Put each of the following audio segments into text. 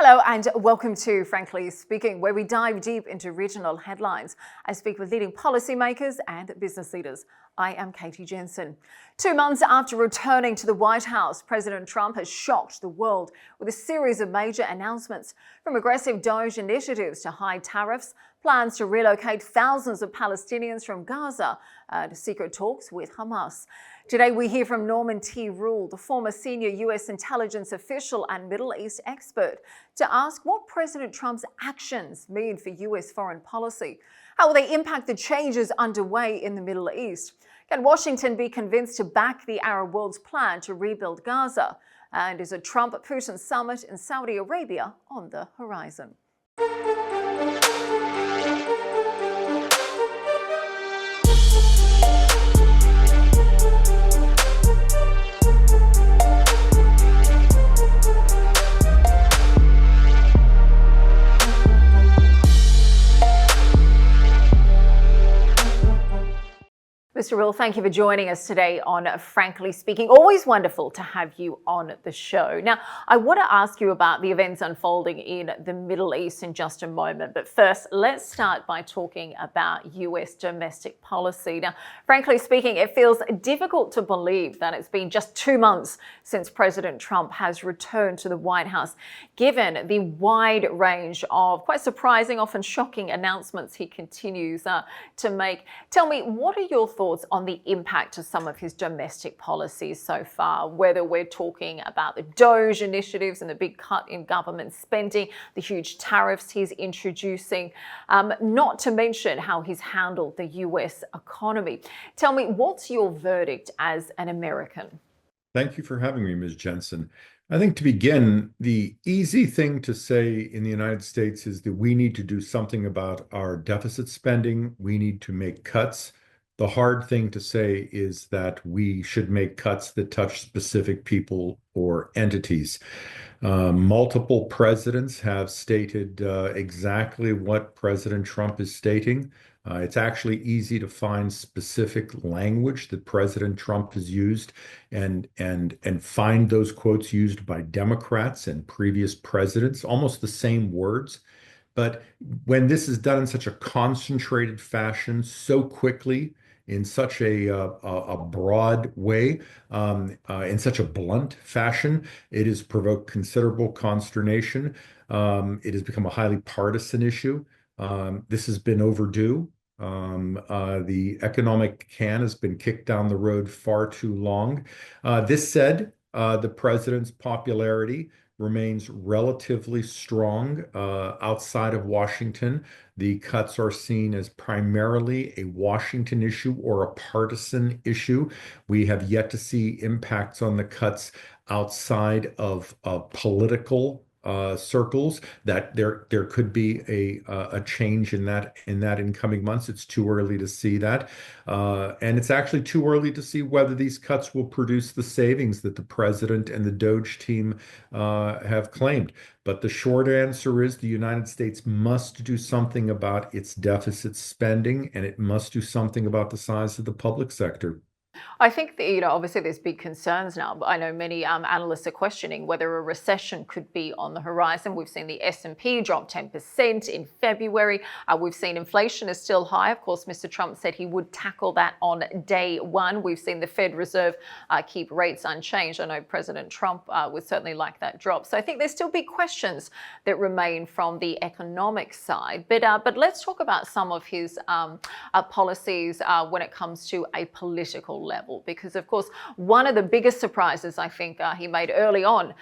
Hello and welcome to Frankly Speaking, where we dive deep into regional headlines. I speak with leading policymakers and business leaders. I am Katie Jensen. 2 months after returning to the White House, President Trump has shocked the world with a series of major announcements, from aggressive DOGE initiatives to high tariffs, plans to relocate thousands of Palestinians from Gaza, to secret talks with Hamas. Today we hear from Norman T. Roule, the former senior US intelligence official and Middle East expert, to ask what President Trump's actions mean for US foreign policy. How will they impact the changes underway in the Middle East? Can Washington be convinced to back the Arab world's plan to rebuild Gaza? And is a Trump-Putin summit in Saudi Arabia on the horizon? Mr. Roule, thank you for joining us today on Frankly Speaking. Always wonderful to have you on the show. Now, I want to ask you about the events unfolding in the Middle East in just a moment. But first, let's start by talking about US domestic policy. Now, frankly speaking, it feels difficult to believe that it's been just 2 months since President Trump has returned to the White House, given the wide range of quite surprising, often shocking announcements he continues to make. Tell me, what are your thoughts on the impact of some of his domestic policies so far, whether we're talking about the DOGE initiatives and the big cut in government spending, the huge tariffs he's introducing, not to mention how he's handled the US economy. Tell me, what's your verdict as an American? Thank you for having me, Ms. Jensen. I think to begin, the easy thing to say in the United States is that we need to do something about our deficit spending. We need to make cuts. The hard thing to say is that we should make cuts that touch specific people or entities. Multiple presidents have stated exactly what President Trump is stating. It's actually easy to find specific language that President Trump has used and find those quotes used by Democrats and previous presidents, almost the same words. But when this is done in such a concentrated fashion, so quickly, in such a broad way, in such a blunt fashion, it has provoked considerable consternation. It has become a highly partisan issue. This has been overdue. The economic can has been kicked down the road far too long. This said, the president's popularity remains relatively strong outside of Washington. The cuts are seen as primarily a Washington issue or a partisan issue. We have yet to see impacts on the cuts outside of political circles. That there could be a change in that in coming months. It's too early to see that, and it's actually too early to see whether these cuts will produce the savings that the president and the DOGE team have claimed. But the short answer is the United States must do something about its deficit spending, and it must do something about the size of the public sector. I think that, obviously there's big concerns now, but I know many analysts are questioning whether a recession could be on the horizon. We've seen the S&P drop 10% in February. We've seen inflation is still high. Of course, Mr. Trump said he would tackle that on day one. We've seen the Fed Reserve keep rates unchanged. I know President Trump would certainly like that drop. So I think there's still big questions that remain from the economic side. But let's talk about some of his policies when it comes to a political level, because of course one of the biggest surprises I think he made early on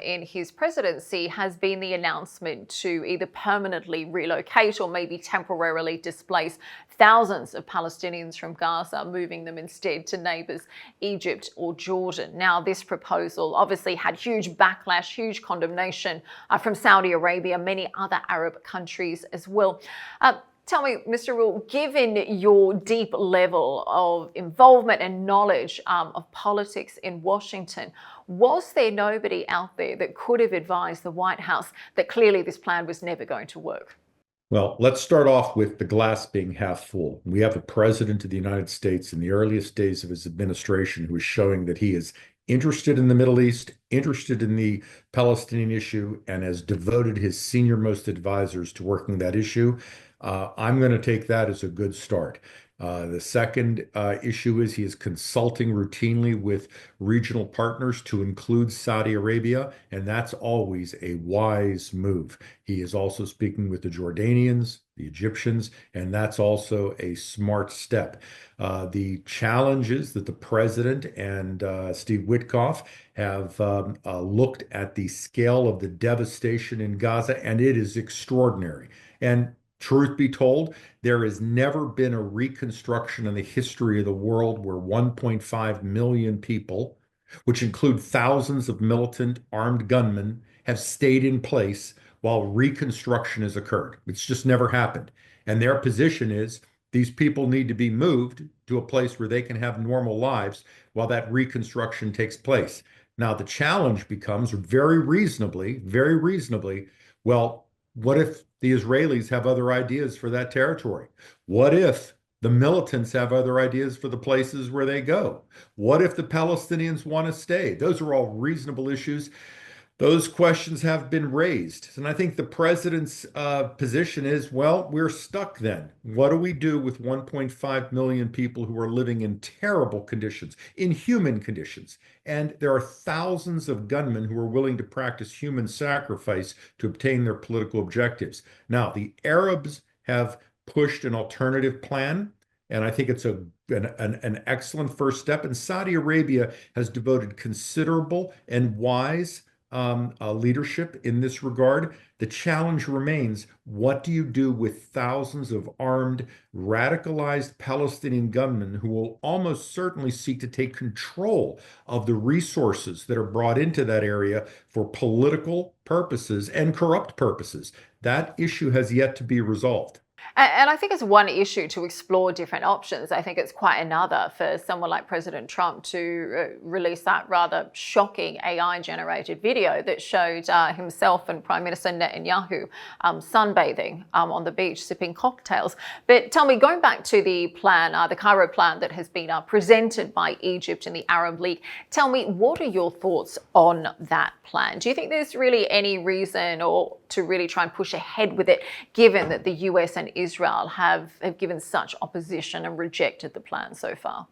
in his presidency has been the announcement to either permanently relocate or maybe temporarily displace thousands of Palestinians from Gaza, moving them instead to neighbors Egypt or Jordan. Now, this proposal obviously had huge backlash, huge condemnation from Saudi Arabia, many other Arab countries as well. Tell me, Mr. Roule, given your deep level of involvement and knowledge of politics in Washington, was there nobody out there that could have advised the White House that clearly this plan was never going to work? Well, let's start off with the glass being half full. We have a president of the United States in the earliest days of his administration who is showing that he is interested in the Middle East, interested in the Palestinian issue, and has devoted his senior most advisors to working that issue. I'm going to take that as a good start. The second issue is he is consulting routinely with regional partners to include Saudi Arabia, and that's always a wise move. He is also speaking with the Jordanians, the Egyptians, and that's also a smart step. The challenges that the president and Steve Witkoff have looked at the scale of the devastation in Gaza, and it is extraordinary. And truth be told, there has never been a reconstruction in the history of the world where 1.5 million people, which include thousands of militant armed gunmen, have stayed in place while reconstruction has occurred. It's just never happened. And their position is these people need to be moved to a place where they can have normal lives while that reconstruction takes place. Now, the challenge becomes very reasonably, well, what if the Israelis have other ideas for that territory? What if the militants have other ideas for the places where they go? What if the Palestinians want to stay? Those are all reasonable issues. Those questions have been raised. And I think the president's position is, well, we're stuck then. What do we do with 1.5 million people who are living in terrible conditions, inhuman conditions? And there are thousands of gunmen who are willing to practice human sacrifice to obtain their political objectives. Now, the Arabs have pushed an alternative plan, and I think it's an excellent first step. And Saudi Arabia has devoted considerable and wise leadership in this regard. The challenge remains, what do you do with thousands of armed, radicalized Palestinian gunmen who will almost certainly seek to take control of the resources that are brought into that area for political purposes and corrupt purposes? That issue has yet to be resolved. And I think it's one issue to explore different options. I think it's quite another for someone like President Trump to release that rather shocking AI-generated video that showed himself and Prime Minister Netanyahu sunbathing on the beach, sipping cocktails. But tell me, going back to the plan, the Cairo plan that has been presented by Egypt and the Arab League, tell me, what are your thoughts on that plan? Do you think there's really any reason or to really try and push ahead with it, given that the US and Israel have given such opposition and rejected the plan so far?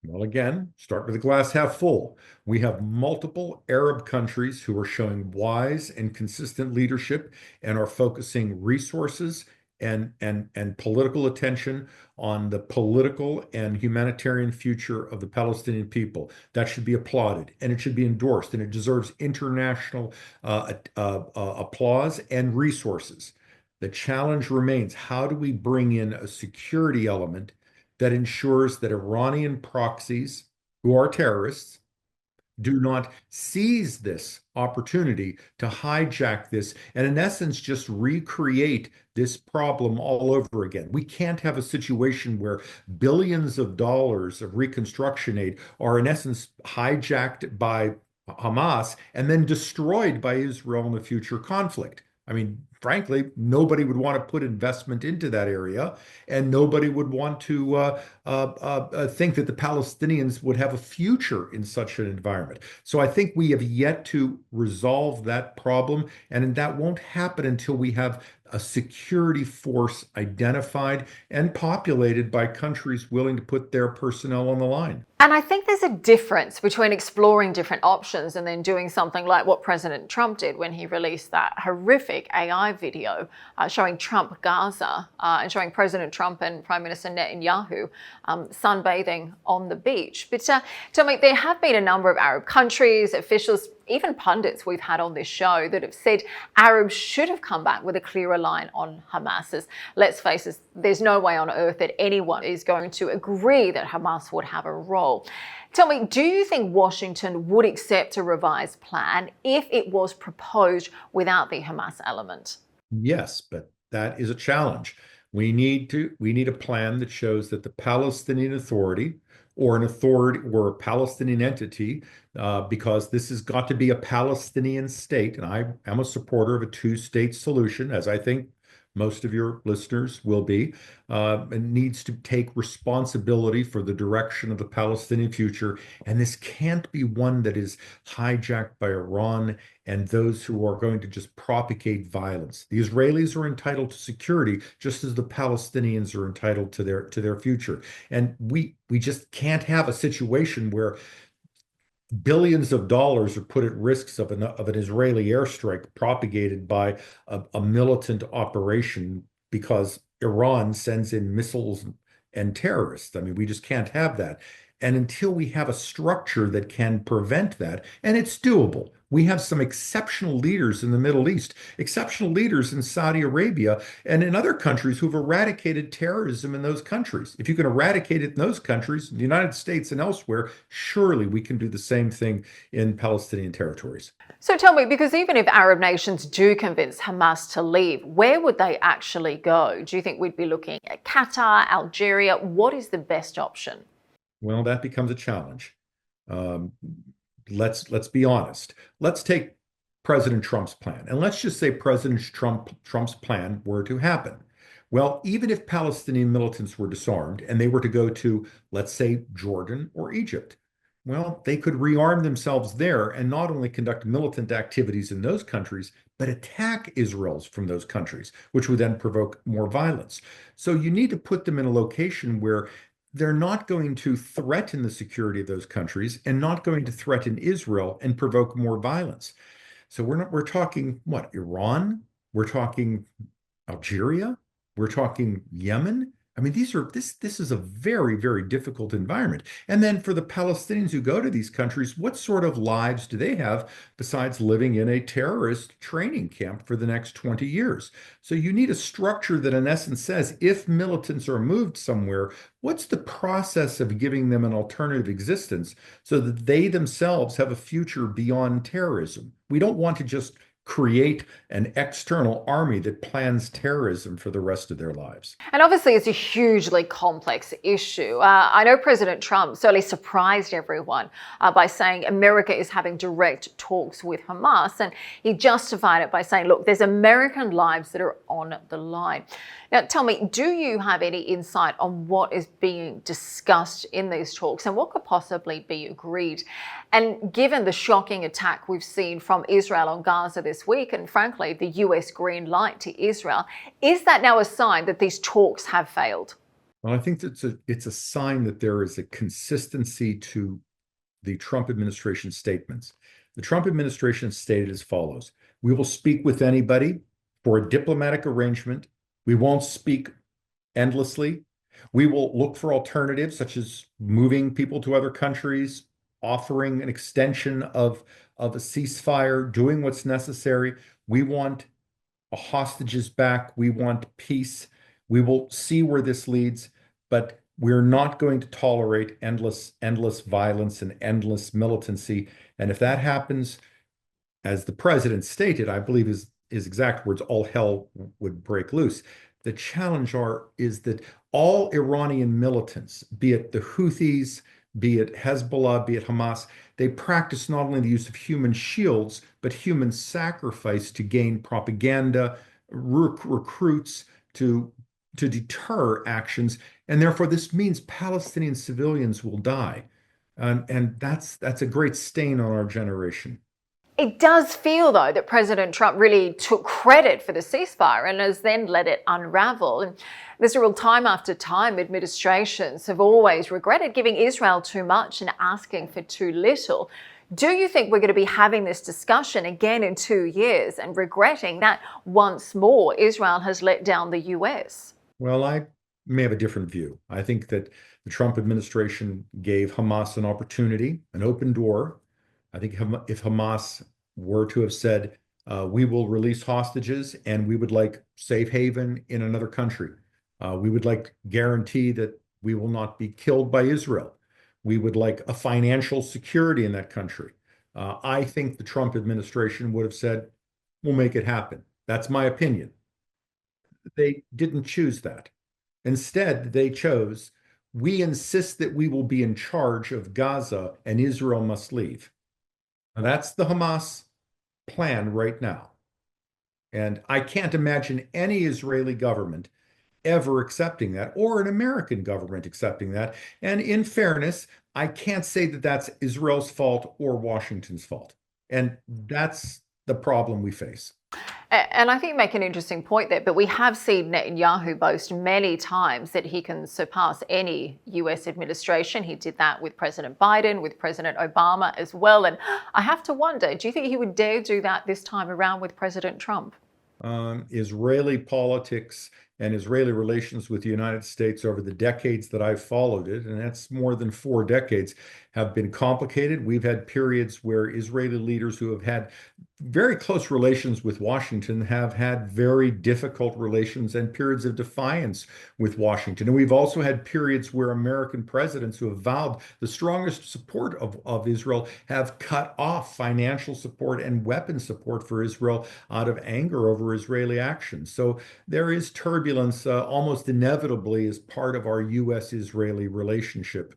Well, again, start with the glass half full. We have multiple Arab countries who are showing wise and consistent leadership and are focusing resources and political attention on the political and humanitarian future of the Palestinian people. That should be applauded and it should be endorsed, and it deserves international applause and resources. The challenge remains, how do we bring in a security element that ensures that Iranian proxies, who are terrorists, do not seize this opportunity to hijack this and, in essence, just recreate this problem all over again. We can't have a situation where billions of dollars of reconstruction aid are, in essence, hijacked by Hamas and then destroyed by Israel in the future conflict. I mean, frankly, nobody would want to put investment into that area, and nobody would want to think that the Palestinians would have a future in such an environment. So I think we have yet to resolve that problem, and that won't happen until we have a security force identified and populated by countries willing to put their personnel on the line. And I think there's a difference between exploring different options and then doing something like what President Trump did when he released that horrific AI video showing Trump Gaza and showing President Trump and Prime Minister Netanyahu sunbathing on the beach. But tell me, there have been a number of Arab countries, officials, even pundits we've had on this show that have said Arabs should have come back with a clearer line on Hamas. As, let's face it, there's no way on earth that anyone is going to agree that Hamas would have a role. Tell me, do you think Washington would accept a revised plan if it was proposed without the Hamas element? Yes, but that is a challenge. We need a plan that shows that the Palestinian Authority or an authority or a Palestinian entity, because this has got to be a Palestinian state, and I am a supporter of a two-state solution, as I think most of your listeners will be, and needs to take responsibility for the direction of the Palestinian future. And this can't be one that is hijacked by Iran and those who are going to just propagate violence. The Israelis are entitled to security, just as the Palestinians are entitled to their future. And we just can't have a situation where billions of dollars are put at risks of an Israeli airstrike propagated by a militant operation because Iran sends in missiles and terrorists. I mean, we just can't have that. And until we have a structure that can prevent that, and it's doable. We have some exceptional leaders in the Middle East, exceptional leaders in Saudi Arabia, and in other countries who've eradicated terrorism in those countries. If you can eradicate it in those countries, the United States and elsewhere, surely we can do the same thing in Palestinian territories. So tell me, because even if Arab nations do convince Hamas to leave, where would they actually go? Do you think we'd be looking at Qatar, Algeria? What is the best option? Well, that becomes a challenge. Um, let's be honest. Let's take President Trump's plan, and let's just say President Trump's plan were to happen. Well, even if Palestinian militants were disarmed and they were to go to, let's say, Jordan or Egypt, well, they could rearm themselves there and not only conduct militant activities in those countries, but attack Israel's from those countries, which would then provoke more violence. So you need to put them in a location where they're not going to threaten the security of those countries and not going to threaten Israel and provoke more violence. So we're talking what, Iran? We're talking Algeria? We're talking Yemen? I mean, this is a very, very difficult environment. And then for the Palestinians who go to these countries, what sort of lives do they have besides living in a terrorist training camp for the next 20 years? So you need a structure that in essence says if militants are moved somewhere, what's the process of giving them an alternative existence so that they themselves have a future beyond terrorism? We don't want to just create an external army that plans terrorism for the rest of their lives. And obviously, it's a hugely complex issue. I know President Trump certainly surprised everyone by saying America is having direct talks with Hamas. And he justified it by saying, look, there's American lives that are on the line. Now, tell me, do you have any insight on what is being discussed in these talks and what could possibly be agreed? And given the shocking attack we've seen from Israel on Gaza this week, and frankly, the US green light to Israel, is that now a sign that these talks have failed? Well, I think it's a sign that there is a consistency to the Trump administration statements. The Trump administration stated as follows: we will speak with anybody for a diplomatic arrangement. We won't speak endlessly. We will look for alternatives, such as moving people to other countries, offering an extension of a ceasefire, doing what's necessary. We want hostages back. We want peace. We will see where this leads, but we're not going to tolerate endless violence and endless militancy. And if that happens, as the president stated, I believe his exact words, all hell would break loose. The challenge is that all Iranian militants, be it the Houthis, be it Hezbollah, be it Hamas, they practice not only the use of human shields, but human sacrifice to gain propaganda, recruits to deter actions. And therefore, this means Palestinian civilians will die. And that's a great stain on our generation. It does feel, though, that President Trump really took credit for the ceasefire and has then let it unravel. And there's a real time after time, administrations have always regretted giving Israel too much and asking for too little. Do you think we're going to be having this discussion again in 2 years and regretting that once more Israel has let down the US? Well, I may have a different view. I think that the Trump administration gave Hamas an opportunity, an open door. I think if Hamas were to have said, we will release hostages and we would like safe haven in another country. We would like guarantee that we will not be killed by Israel. We would like a financial security in that country. I think the Trump administration would have said, we'll make it happen. That's my opinion. They didn't choose that. Instead, they chose, we insist that we will be in charge of Gaza and Israel must leave. Now, that's the Hamas plan right now. And I can't imagine any Israeli government ever accepting that, or an American government accepting that. And in fairness, I can't say that that's Israel's fault or Washington's fault. And that's the problem we face. And I think you make an interesting point there, but we have seen Netanyahu boast many times that he can surpass any US administration. He did that with President Biden, with President Obama as well. And I have to wonder, do you think he would dare do that this time around with President Trump? Israeli politics and Israeli relations with the United States over the decades that I've followed it, and that's more than 4 decades, have been complicated. We've had periods where Israeli leaders who have had very close relations with Washington have had very difficult relations and periods of defiance with Washington. And we've also had periods where American presidents who have vowed the strongest support of Israel have cut off financial support and weapon support for Israel out of anger over Israeli actions. So there is turbulence almost inevitably as part of our U.S.-Israeli relationship.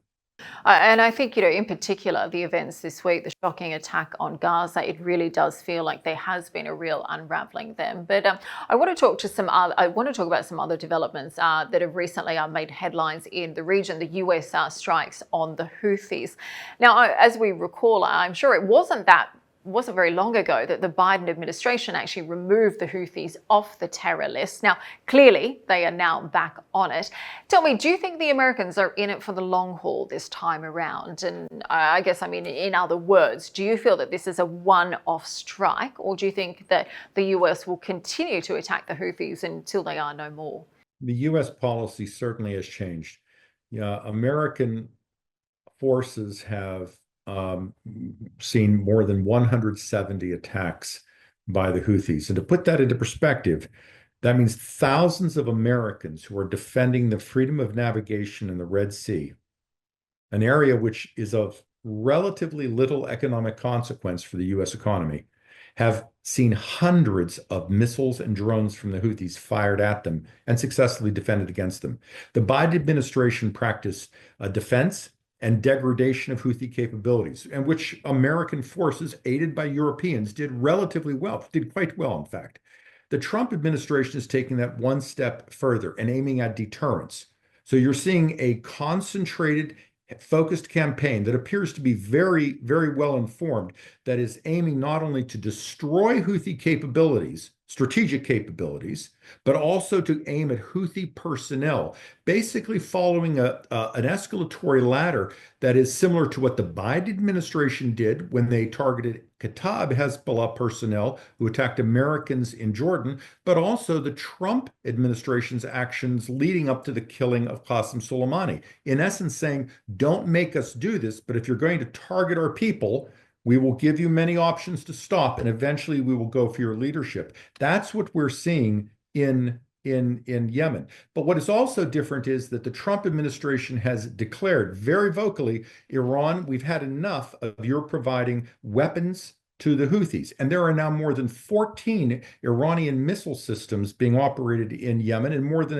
And I think, in particular, the events this week, the shocking attack on Gaza, it really does feel like there has been a real unraveling there. But I want to talk to I want to talk about some other developments that have recently made headlines in the region. The US strikes on the Houthis. Now, as we recall, I'm sure it wasn't very long ago that the Biden administration actually removed the Houthis off the terror list. Now, clearly, they are now back on it. Tell me, do you think the Americans are in it for the long haul this time around? And I guess, in other words, do you feel that this is a one-off strike, or do you think that the US will continue to attack the Houthis until they are no more? The US policy certainly has changed. Yeah, American forces have seen more than 170 attacks by the Houthis. And to put that into perspective, that means thousands of Americans who are defending the freedom of navigation in the Red Sea, an area which is of relatively little economic consequence for the US economy, have seen hundreds of missiles and drones from the Houthis fired at them and successfully defended against them. The Biden administration practiced defense and degradation of Houthi capabilities, and which American forces, aided by Europeans, did relatively well, did quite well, in fact. The Trump administration is taking that one step further and aiming at deterrence. So you're seeing a concentrated, focused campaign that appears to be very, very well informed, that is aiming not only to destroy Houthi capabilities, strategic capabilities, but also to aim at Houthi personnel, basically following an escalatory ladder that is similar to what the Biden administration did when they targeted Kataib Hezbollah personnel who attacked Americans in Jordan, but also the Trump administration's actions leading up to the killing of Qasem Soleimani. In essence, saying, don't make us do this, but if you're going to target our people, we will give you many options to stop, and eventually we will go for your leadership. That's what we're seeing in Yemen. But what is also different is that the Trump administration has declared very vocally, Iran, we've had enough of your providing weapons to the Houthis. And there are now more than 14 Iranian missile systems being operated in Yemen, and more than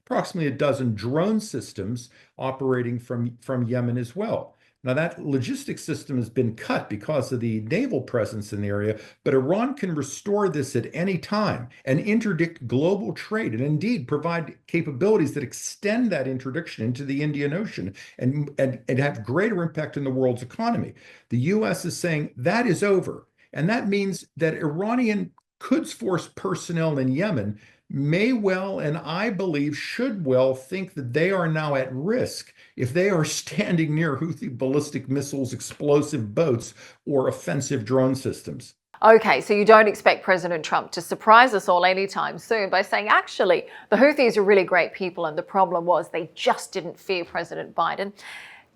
approximately a dozen drone systems operating from Yemen as well. Now, that logistics system has been cut because of the naval presence in the area, but Iran can restore this at any time and interdict global trade, and indeed provide capabilities that extend that interdiction into the Indian Ocean and have greater impact in the world's economy. The US is saying that is over. And that means that Iranian Quds Force personnel in Yemen may well, and I believe should well, think that they are now at risk if they are standing near Houthi ballistic missiles, explosive boats, or offensive drone systems. Okay, so you don't expect President Trump to surprise us all anytime soon by saying, actually, the Houthis are really great people, and the problem was they just didn't fear President Biden.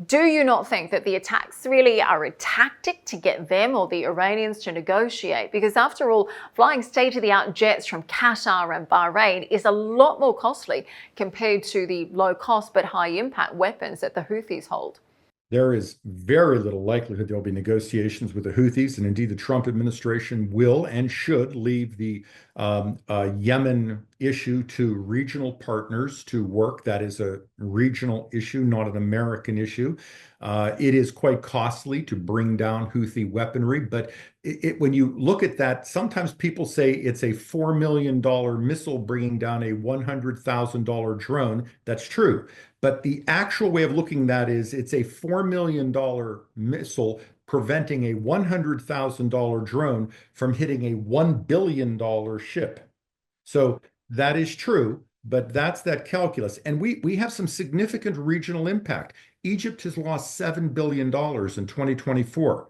Do you not think that the attacks really are a tactic to get them or the Iranians to negotiate? Because after all, flying state-of-the-art jets from Qatar and Bahrain is a lot more costly compared to the low-cost but high-impact weapons that the Houthis hold. There is very little likelihood there will be negotiations with the Houthis, and indeed the Trump administration will and should leave the Yemen issue to regional partners to work. That is a regional issue, not an American issue. It is quite costly to bring down Houthi weaponry, but when you look at that, sometimes people say it's a $4 million missile bringing down a $100,000 drone. That's true. But the actual way of looking at that is it's a $4 million missile preventing a $100,000 drone from hitting a $1 billion ship. So that is true, but that's that calculus. And we have some significant regional impact. Egypt has lost $7 billion in 2024.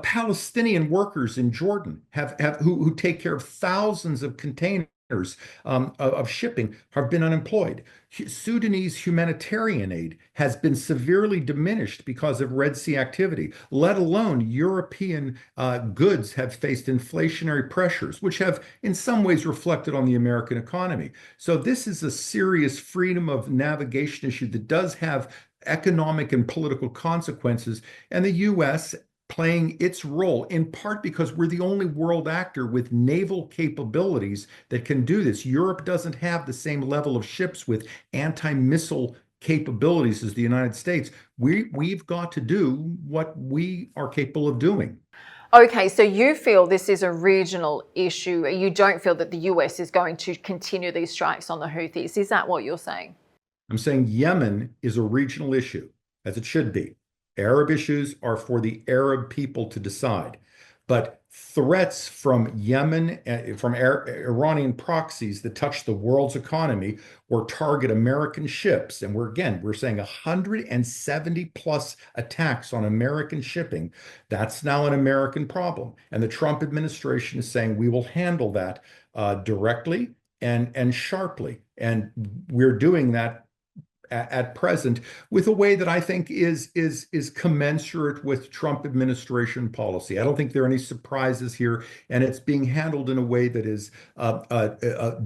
Palestinian workers in Jordan who take care of thousands of containers of shipping have been unemployed. Sudanese humanitarian aid has been severely diminished because of Red Sea activity, let alone European goods have faced inflationary pressures, which have in some ways reflected on the American economy. So this is a serious freedom of navigation issue that does have economic and political consequences, and the U.S. playing its role, in part because we're the only world actor with naval capabilities that can do this. Europe doesn't have the same level of ships with anti-missile capabilities as the United States. We've got to do what we are capable of doing. Okay, so you feel this is a regional issue. You don't feel that the US is going to continue these strikes on the Houthis. Is that what you're saying? I'm saying Yemen is a regional issue, as it should be. Arab issues are for the Arab people to decide. But threats from Yemen, from Iranian proxies that touch the world's economy or target American ships, and we're saying 170 plus attacks on American shipping, that's now an American problem. And the Trump administration is saying we will handle that directly and sharply. And we're doing that at present with a way that I think is commensurate with Trump administration policy. I don't think there are any surprises here, and it's being handled in a way that is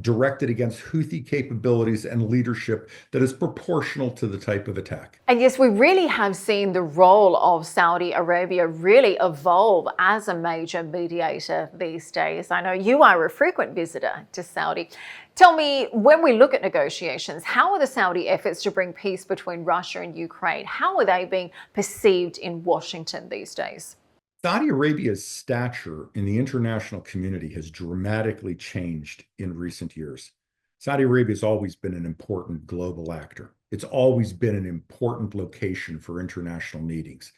directed against Houthi capabilities and leadership that is proportional to the type of attack. And yes, we really have seen the role of Saudi Arabia really evolve as a major mediator these days. I know you are a frequent visitor to Saudi. Tell me, when we look at negotiations, how are the Saudi efforts to bring peace between Russia and Ukraine, how are they being perceived in Washington these days? Saudi Arabia's stature in the international community has dramatically changed in recent years. Saudi Arabia has always been an important global actor. It's always been an important location for international meetings.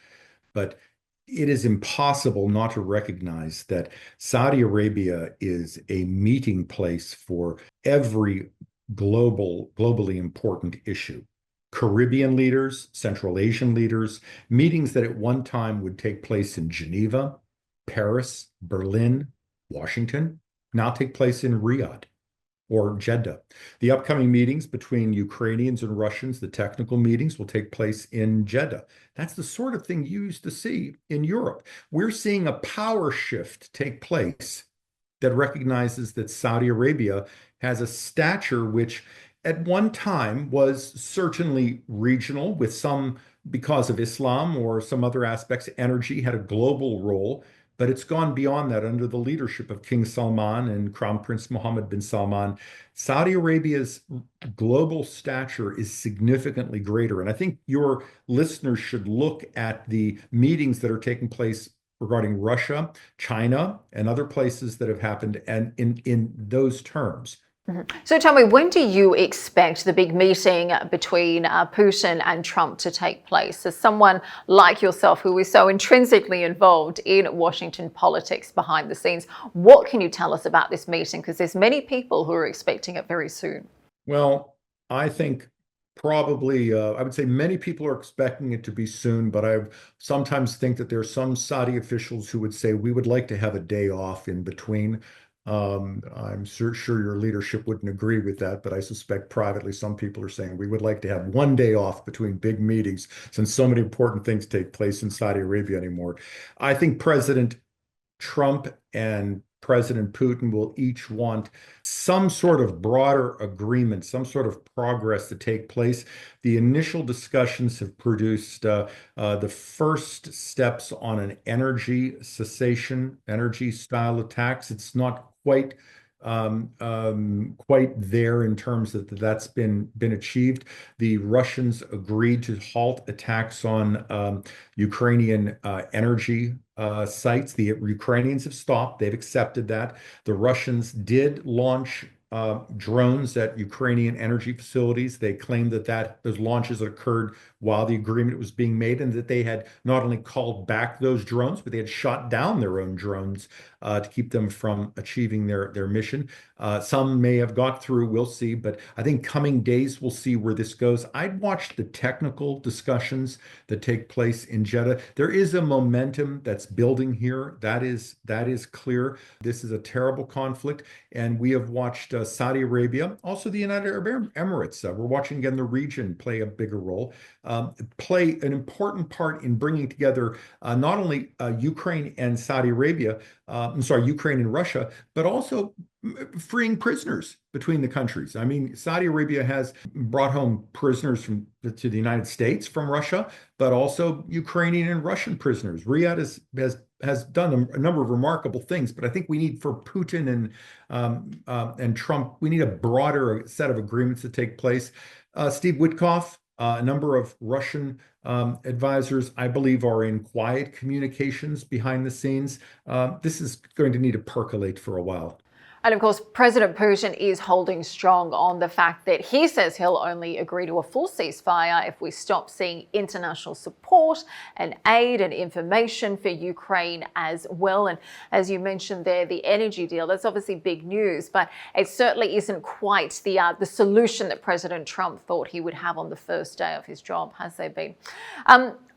But it is impossible not to recognize that Saudi Arabia is a meeting place for every globally important issue. Caribbean leaders, Central Asian leaders, meetings that at one time would take place in Geneva, Paris, Berlin, Washington, now take place in Riyadh or Jeddah. The upcoming meetings between Ukrainians and Russians, the technical meetings, will take place in Jeddah. That's the sort of thing you used to see in Europe. We're seeing a power shift take place that recognizes that Saudi Arabia has a stature which at one time was certainly regional, with some, because of Islam or some other aspects, energy had a global role. But it's gone beyond that under the leadership of King Salman and Crown Prince Mohammed bin Salman. Saudi Arabia's global stature is significantly greater. And I think your listeners should look at the meetings that are taking place regarding Russia, China, and other places that have happened, and in those terms. So tell me, when do you expect the big meeting between Putin and Trump to take place? As someone like yourself who is so intrinsically involved in Washington politics behind the scenes, what can you tell us about this meeting? Because there's many people who are expecting it very soon. Well, I think probably, I would say many people are expecting it to be soon, but I sometimes think that there are some Saudi officials who would say we would like to have a day off in between. I'm sure your leadership wouldn't agree with that, but I suspect privately some people are saying we would like to have one day off between big meetings since so many important things take place in Saudi Arabia anymore. I think President Trump and President Putin will each want some sort of broader agreement, some sort of progress to take place. The initial discussions have produced the first steps on an energy cessation, energy style attacks. It's not quite quite there in terms that that's been achieved. The Russians agreed to halt attacks on Ukrainian energy sites. The Ukrainians have stopped. They've accepted that. The Russians did launch drones at Ukrainian energy facilities. They claimed that those launches occurred while the agreement was being made, and that they had not only called back those drones, but they had shot down their own drones to keep them from achieving their mission. Some may have got through, we'll see, but I think coming days we'll see where this goes. I'd watch the technical discussions that take place in Jeddah. There is a momentum that's building here. That is clear. This is a terrible conflict, and we have watched Saudi Arabia, also the United Arab Emirates. We're watching again the region play a bigger role, play an important part in bringing together not only Ukraine and Saudi Arabia, Ukraine and Russia, but also freeing prisoners between the countries. I mean, Saudi Arabia has brought home prisoners to the United States from Russia, but also Ukrainian and Russian prisoners. Riyadh has done a number of remarkable things, but I think we need, for Putin and Trump, we need a broader set of agreements to take place. Steve Witkoff, a number of Russian advisors, I believe, are in quiet communications behind the scenes. This is going to need to percolate for a while. And of course, President Putin is holding strong on the fact that he says he'll only agree to a full ceasefire if we stop seeing international support and aid and information for Ukraine as well. And as you mentioned there, the energy deal, that's obviously big news, but it certainly isn't quite the solution that President Trump thought he would have on the first day of his job, has there been?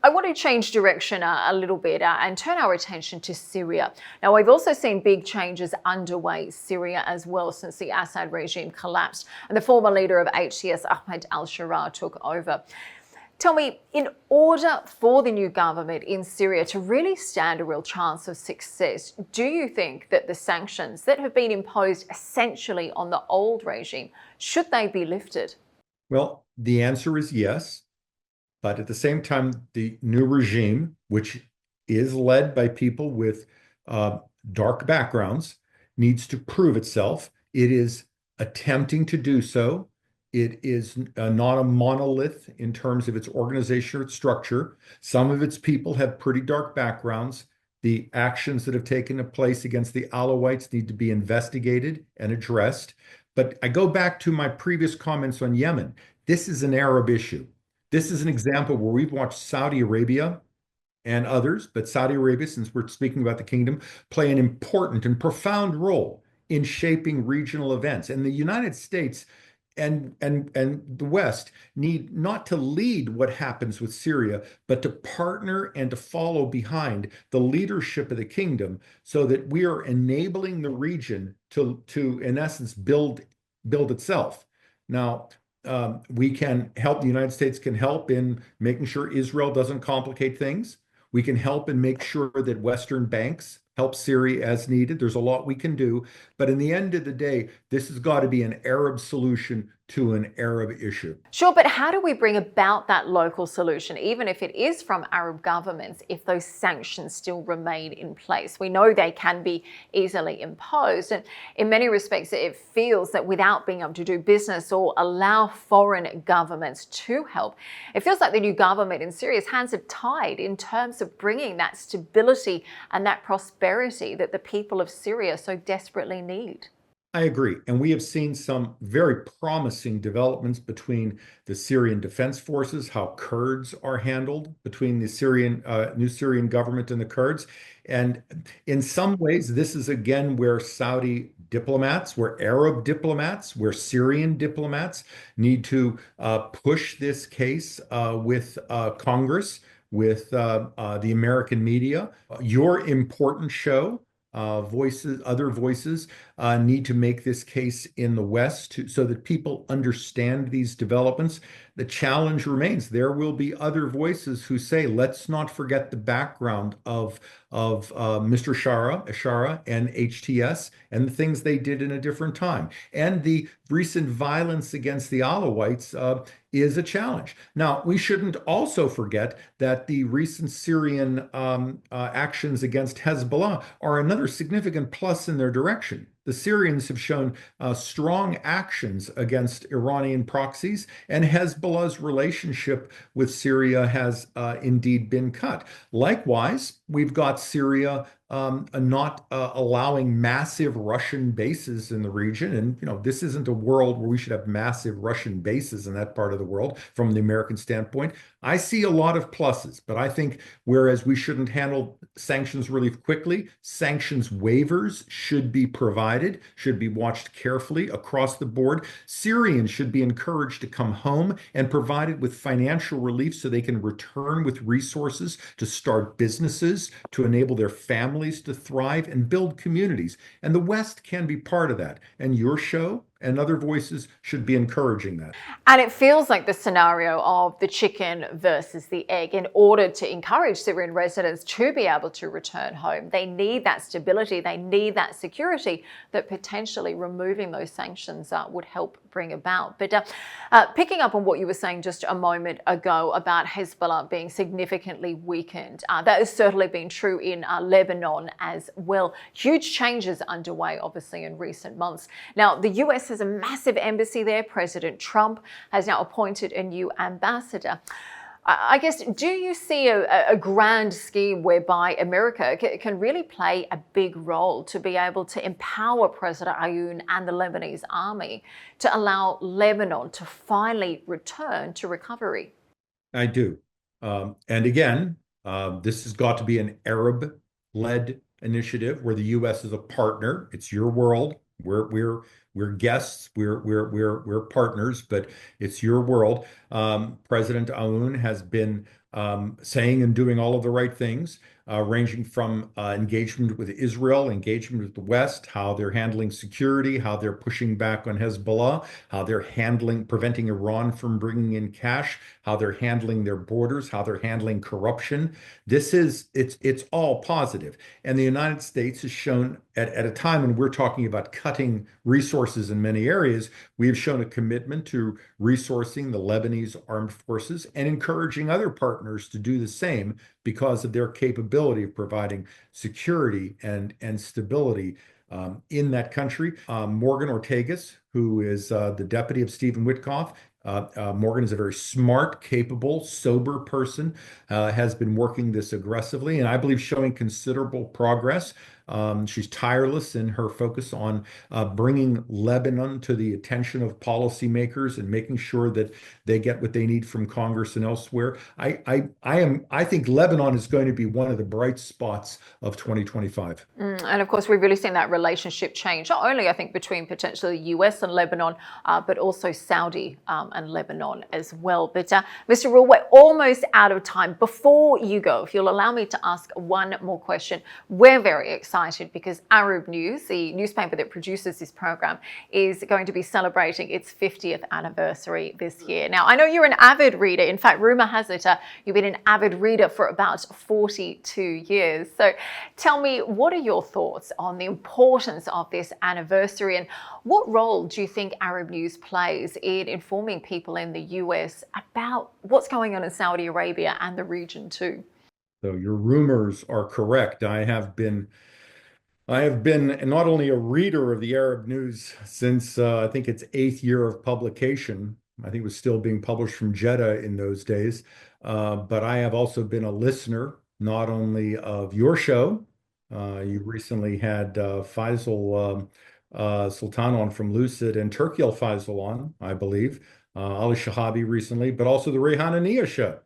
I want to change direction a little bit and turn our attention to Syria. Now, we've also seen big changes underway Syria as well since the Assad regime collapsed and the former leader of HTS, Ahmed al-Sharaa, took over. Tell me, in order for the new government in Syria to really stand a real chance of success, do you think that the sanctions that have been imposed essentially on the old regime, should they be lifted? Well, the answer is yes. But at the same time, the new regime, which is led by people with dark backgrounds, needs to prove itself. It is attempting to do so. It is not a monolith in terms of its organization or its structure. Some of its people have pretty dark backgrounds. The actions that have taken place against the Alawites need to be investigated and addressed. But I go back to my previous comments on Yemen. This is an Arab issue. This is an example where we've watched Saudi Arabia and others, but Saudi Arabia, since we're speaking about the kingdom, play an important and profound role in shaping regional events. And the United States and the West need not to lead what happens with Syria, but to partner and to follow behind the leadership of the kingdom so that we are enabling the region to in essence, build itself. Now, we can help, the United States can help in making sure Israel doesn't complicate things. We can help and make sure that Western banks help Syria as needed. There's a lot we can do. But in the end of the day, this has got to be an Arab solution to an Arab issue. Sure, but how do we bring about that local solution, even if it is from Arab governments, if those sanctions still remain in place? We know they can be easily imposed. And in many respects, it feels that without being able to do business or allow foreign governments to help, it feels like the new government in Syria's hands are tied in terms of bringing that stability and that prosperity that the people of Syria so desperately need. I agree. And we have seen some very promising developments between the Syrian Defense Forces, how Kurds are handled between the new Syrian government and the Kurds. And in some ways, this is again where Saudi diplomats, where Arab diplomats, where Syrian diplomats need to push this case with Congress, with the American media. Your important show, other voices need to make this case in the West so that people understand these developments. The challenge remains. There will be other voices who say, let's not forget the background of Mr. Ashara and HTS and the things they did in a different time. And the recent violence against the Alawites is a challenge. Now, we shouldn't also forget that the recent Syrian actions against Hezbollah are another significant plus in their direction. the Syrians have shown strong actions against Iranian proxies, and Hezbollah's relationship with Syria has indeed been cut. Likewise, we've got Syria not allowing massive Russian bases in the region. And, this isn't a world where we should have massive Russian bases in that part of the world from the American standpoint. I see a lot of pluses, but I think whereas we shouldn't handle sanctions really quickly, sanctions waivers should be provided, should be watched carefully across the board. Syrians should be encouraged to come home and provided with financial relief so they can return with resources to start businesses, to enable their families to thrive and build communities. And the West can be part of that. And your show and other voices should be encouraging that. And it feels like the scenario of the chicken versus the egg. In order to encourage Syrian residents to be able to return home, they need that stability, they need that security that potentially removing those sanctions would help bring about. But picking up on what you were saying just a moment ago about Hezbollah being significantly weakened, that has certainly been true in Lebanon as well. Huge changes underway, obviously, in recent months. Now, the US has a massive embassy there. President Trump has now appointed a new ambassador. I guess, do you see a grand scheme whereby America can really play a big role to be able to empower President Aoun and the Lebanese army to allow Lebanon to finally return to recovery? I do. And again, this has got to be an Arab-led initiative where the U.S. is a partner. It's your world. We're guests. We're partners, but it's your world. President Aoun has been saying and doing all of the right things, ranging from engagement with Israel, engagement with the West, how they're handling security, how they're pushing back on Hezbollah, how they're preventing Iran from bringing in cash, how they're handling their borders, how they're handling corruption. It's all positive. And the United States has shown at a time when we're talking about cutting resources in many areas, we have shown a commitment to resourcing the Lebanese armed forces and encouraging other partners to do the same because of their capability of providing security and stability in that country. Morgan Ortagus, who is the deputy of Stephen Witkoff, Morgan is a very smart, capable, sober person, has been working this aggressively, and I believe showing considerable progress. She's tireless in her focus on bringing Lebanon to the attention of policymakers and making sure that they get what they need from Congress and elsewhere. I think Lebanon is going to be one of the bright spots of 2025. And of course, we've really seen that relationship change, not only I think between potentially the US and Lebanon, but also Saudi and Lebanon as well. But Mr. Roule, we're almost out of time. Before you go, if you'll allow me to ask one more question, we're very excited because Arab News, the newspaper that produces this program, is going to be celebrating its 50th anniversary this year. Now, I know you're an avid reader. In fact, rumor has it you've been an avid reader for about 42 years. So tell me, what are your thoughts on the importance of this anniversary, and what role do you think Arab News plays in informing people in the US about what's going on in Saudi Arabia and the region too? So your rumors are correct. I have been not only a reader of the Arab News since I think its 8th year of publication. I think it was still being published from Jeddah in those days. But I have also been a listener, not only of your show. You recently had Faisal Sultan on from Lucid and Turki Al Faisal on, I believe, Ali Shahabi recently, but also the Rayhananiya show.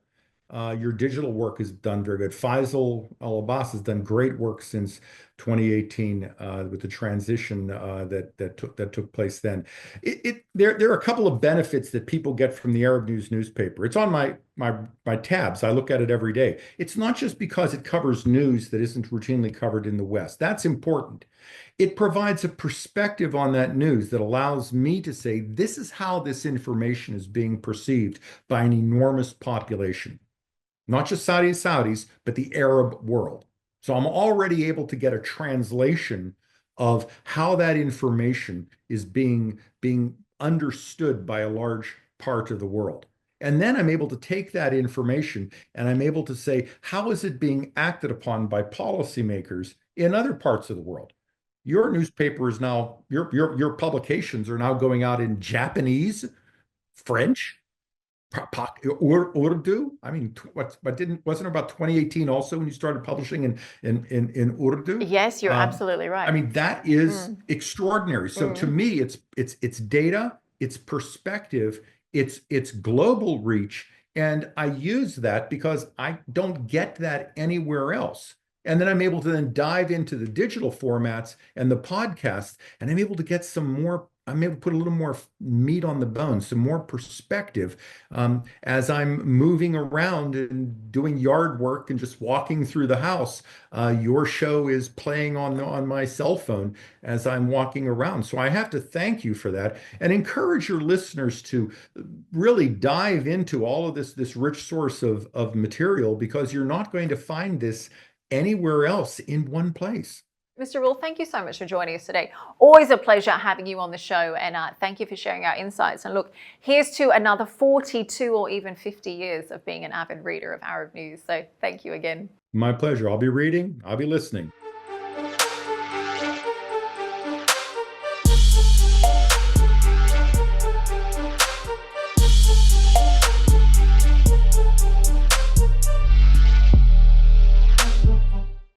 Your digital work has done very good. Faisal Al-Abbas has done great work since 2018 with the transition that took place then. There are a couple of benefits that people get from the Arab News newspaper. It's on my tabs. I look at it every day. It's not just because it covers news that isn't routinely covered in the West. That's important. It provides a perspective on that news that allows me to say, this is how this information is being perceived by an enormous population. Not just Saudis, but the Arab world. So I'm already able to get a translation of how that information is being understood by a large part of the world. And then I'm able to take that information and I'm able to say, how is it being acted upon by policymakers in other parts of the world? Your newspaper is now your publications are now going out in Japanese, French, Urdu. I mean, what didn't wasn't it about 2018 also when you started publishing in Urdu? Yes, you're absolutely I right. mean, that is Mm, extraordinary. So to mm. me, it's data, it's perspective, it's global reach, and I use that because I don't get that anywhere else. And then I'm able to then dive into the digital formats and the podcast, and I'm able to get some more. I'm able to put a little more meat on the bone, some more perspective as I'm moving around and doing yard work and just walking through the house. Your show is playing on my cell phone as I'm walking around. So I have to thank you for that and encourage your listeners to really dive into all of this rich source of material because you're not going to find this anywhere else in one place. Mr. Rule, thank you so much for joining us today. Always a pleasure having you on the show, and thank you for sharing our insights. And look, here's to another 42 or even 50 years of being an avid reader of Arab news. So thank you again. My pleasure. I'll be reading, I'll be listening.